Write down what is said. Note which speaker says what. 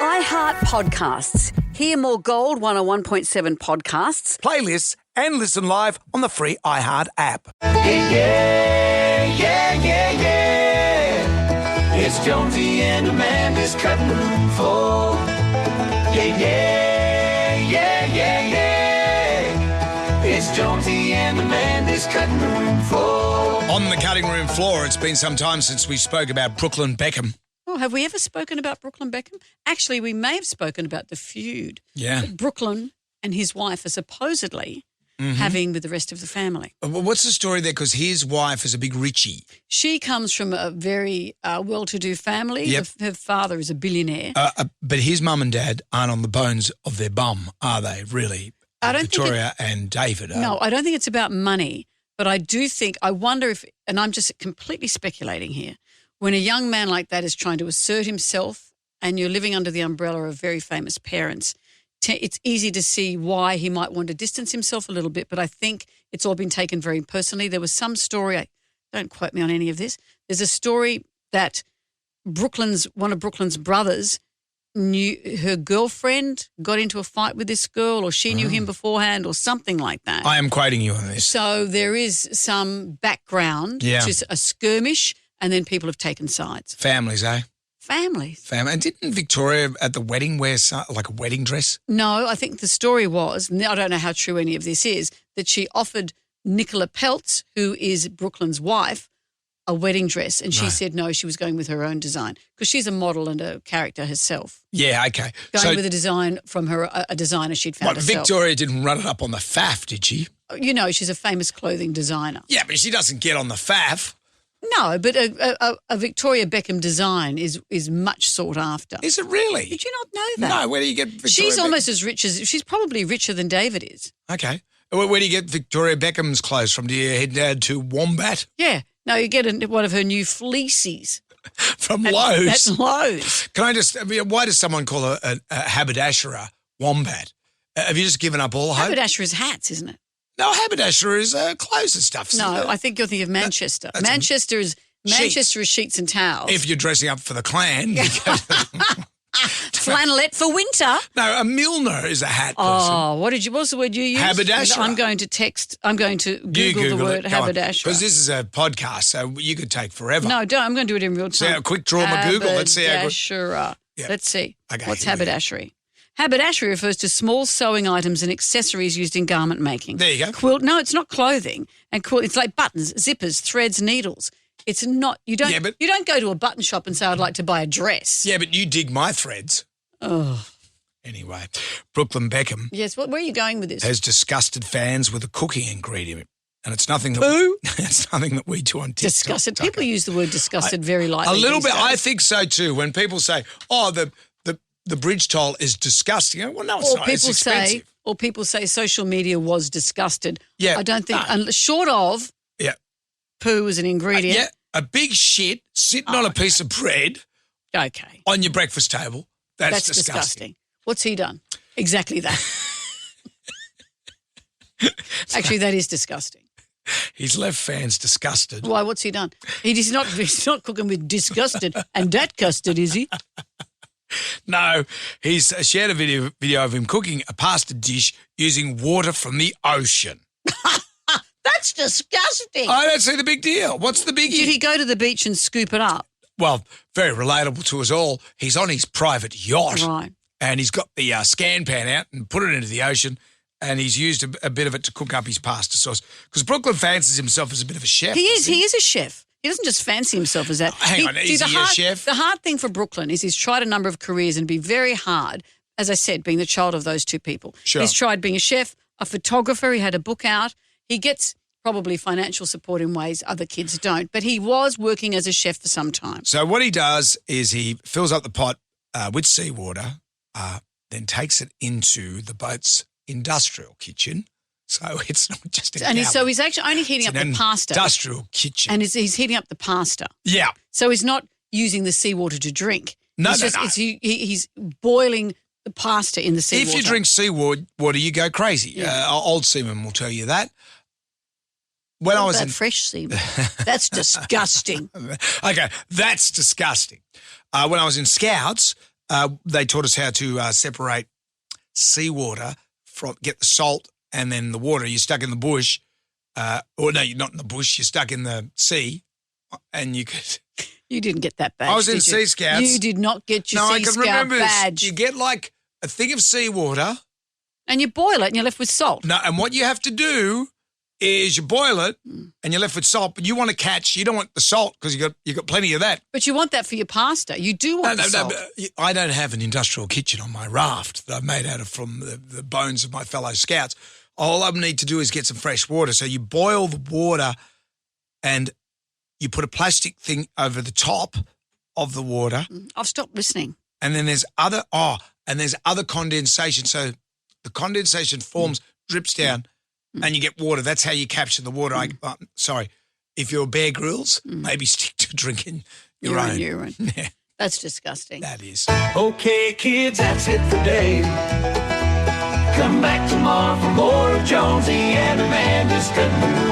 Speaker 1: iHeart Podcasts. Hear more Gold 101.7 podcasts.
Speaker 2: Playlists and listen live on the free iHeart app.
Speaker 3: Yeah. It's Jonesy and Amanda's cutting room floor. Yeah. It's Jonesy and Amanda's cutting room floor.
Speaker 2: On the cutting room floor, it's been some time since we spoke about Brooklyn Beckham.
Speaker 1: Oh, have we ever spoken about Brooklyn Beckham? Actually, we may have spoken about the feud that Brooklyn and his wife are supposedly having with the rest of the family.
Speaker 2: What's the story there? Because his wife is a big Richie.
Speaker 1: She comes from a very well-to-do family.
Speaker 2: Yep.
Speaker 1: Her father is a billionaire.
Speaker 2: But his mum and dad aren't on the bones of their bum, are they, really?
Speaker 1: I don't
Speaker 2: Victoria and David are.
Speaker 1: No, I don't think it's about money, but I do think, I wonder if, and I'm just completely speculating here, when a young man like that is trying to assert himself and you're living under the umbrella of very famous parents, it's easy to see why he might want to distance himself a little bit, but I think it's all been taken very personally. There was some story, don't quote me on any of this, there's a story that one of Brooklyn's brothers knew her girlfriend got into a fight with this girl, or she knew him beforehand, or something like that.
Speaker 2: I am quoting you on this.
Speaker 1: So there is some background to a skirmish, and then people have taken sides.
Speaker 2: Families, eh?
Speaker 1: Families.
Speaker 2: And didn't Victoria at the wedding wear like a wedding dress?
Speaker 1: No, I think the story was, and I don't know how true any of this is, that she offered Nicola Peltz, who is Brooklyn's wife, a wedding dress, and she said no, she was going with her own design because she's a model and a character herself.
Speaker 2: Yeah, okay.
Speaker 1: Going with a design from a designer she'd found herself.
Speaker 2: Victoria didn't run it up on the faff, did she?
Speaker 1: You know, she's a famous clothing designer.
Speaker 2: Yeah, but she doesn't get on the faff.
Speaker 1: No, but a Victoria Beckham design is much sought after.
Speaker 2: Is it really?
Speaker 1: Did you not know that?
Speaker 2: No, where do you get Victoria
Speaker 1: She's almost as rich as, she's probably richer than David is.
Speaker 2: Okay. Where do you get Victoria Beckham's clothes from? Do you head down to Wombat?
Speaker 1: Yeah. No, you get one of her new fleecies.
Speaker 2: From Lowe's?
Speaker 1: At Lowe's.
Speaker 2: Why does someone call a haberdasher Wombat? Have you just given up all hope?
Speaker 1: Haberdasher is hats, isn't it?
Speaker 2: No, haberdasher is clothes and stuff.
Speaker 1: No, I think you're thinking of Manchester. Manchester is sheets and towels.
Speaker 2: If you're dressing up for the clan.
Speaker 1: Flannelette for winter.
Speaker 2: No, a Milner is a hat person.
Speaker 1: Oh, what's the word you use?
Speaker 2: Haberdasher.
Speaker 1: I'm going to Google the word haberdasher.
Speaker 2: Because this is a podcast, so you could take forever.
Speaker 1: No, don't. I'm going to do it in real time.
Speaker 2: See how quick draw my Google. Let's see how quick.
Speaker 1: Yeah. Let's see.
Speaker 2: Okay,
Speaker 1: what's haberdashery? Haberdashery refers to small sewing items and accessories used in garment making.
Speaker 2: There you go.
Speaker 1: Quilt. No, it's not clothing. And quilt. It's like buttons, zippers, threads, needles. It's not. You don't. You don't go to a button shop and say, "I'd like to buy a dress."
Speaker 2: Yeah, but you dig my threads.
Speaker 1: Oh.
Speaker 2: Anyway, Brooklyn Beckham.
Speaker 1: Yes. Where are you going with this?
Speaker 2: Has disgusted fans with a cooking ingredient, and it's nothing that it's nothing that we do on TikTok.
Speaker 1: Disgusted. People use the word disgusted very lightly.
Speaker 2: A little bit.
Speaker 1: Days.
Speaker 2: I think so too. When people say, "Oh, the bridge toll is disgusting," well, no, it's not. It's expensive.
Speaker 1: Or people say social media was disgusted.
Speaker 2: Yeah,
Speaker 1: I don't think, short of poo as an ingredient.
Speaker 2: Yeah, a big shit sitting on a piece of bread.
Speaker 1: Okay.
Speaker 2: On your breakfast table. That's disgusting.
Speaker 1: What's he done? Exactly that. Actually, that is disgusting.
Speaker 2: He's left fans disgusted.
Speaker 1: Why? What's he done? He's not cooking with disgusted and that custard, is he?
Speaker 2: No, he's shared a video of him cooking a pasta dish using water from the ocean.
Speaker 1: That's disgusting.
Speaker 2: I don't see the big deal. What's the biggie?
Speaker 1: Did he go to the beach and scoop it up?
Speaker 2: Well, very relatable to us all. He's on his private yacht.
Speaker 1: Right.
Speaker 2: And he's got the scan pan out and put it into the ocean, and he's used a bit of it to cook up his pasta sauce. Because Brooklyn fancies himself as a bit of a chef.
Speaker 1: He is a chef. He doesn't just fancy himself as that.
Speaker 2: Hang on, is he a chef?
Speaker 1: The hard thing for Brooklyn is he's tried a number of careers and it'd be very hard, as I said, being the child of those two people.
Speaker 2: Sure.
Speaker 1: He's tried being a chef, a photographer. He had a book out. He gets probably financial support in ways other kids don't, but he was working as a chef for some time.
Speaker 2: So what he does is he fills up the pot with seawater, then takes it into the boat's industrial kitchen. So it's not just a gallon.
Speaker 1: So he's actually only heating up the pasta.
Speaker 2: Industrial kitchen.
Speaker 1: And he's heating up the pasta.
Speaker 2: Yeah.
Speaker 1: So he's not using the seawater to drink.
Speaker 2: No.
Speaker 1: He's boiling the pasta in the seawater.
Speaker 2: If you drink seawater, you go crazy.
Speaker 1: Yeah.
Speaker 2: Old seamen will tell you that.
Speaker 1: When I was in fresh seamen, that's disgusting.
Speaker 2: Okay, that's disgusting. When I was in Scouts, they taught us how to separate seawater get the salt and then the water. You're stuck in the bush, or no, you're not in the bush. You're stuck in the sea, and you could.
Speaker 1: You didn't get that badge.
Speaker 2: I was in
Speaker 1: did
Speaker 2: Sea
Speaker 1: you?
Speaker 2: Scouts.
Speaker 1: You did not get your
Speaker 2: No, I
Speaker 1: Sea
Speaker 2: can
Speaker 1: Scout
Speaker 2: remember
Speaker 1: badge.
Speaker 2: this. You get like a thing of seawater.
Speaker 1: And you boil it and you're left with salt.
Speaker 2: No, and what you have to do is you boil it and you're left with salt, but you want to catch. You don't want the salt because you got plenty of that.
Speaker 1: But you want that for your pasta. You do want the salt.
Speaker 2: No, I don't have an industrial kitchen on my raft that I've made out of from the bones of my fellow scouts. All I need to do is get some fresh water. So you boil the water and you put a plastic thing over the top of the water.
Speaker 1: I've stopped listening.
Speaker 2: And then there's other condensation. So the condensation forms, drips down, and you get water. That's how you capture the water. Sorry, if you're Bear Grylls, maybe stick to drinking your own
Speaker 1: urine.
Speaker 2: Yeah,
Speaker 1: That's disgusting.
Speaker 2: that is.
Speaker 3: Okay, kids, that's it for today. Come back tomorrow for more of Jonesy and Amanda's Cutting Room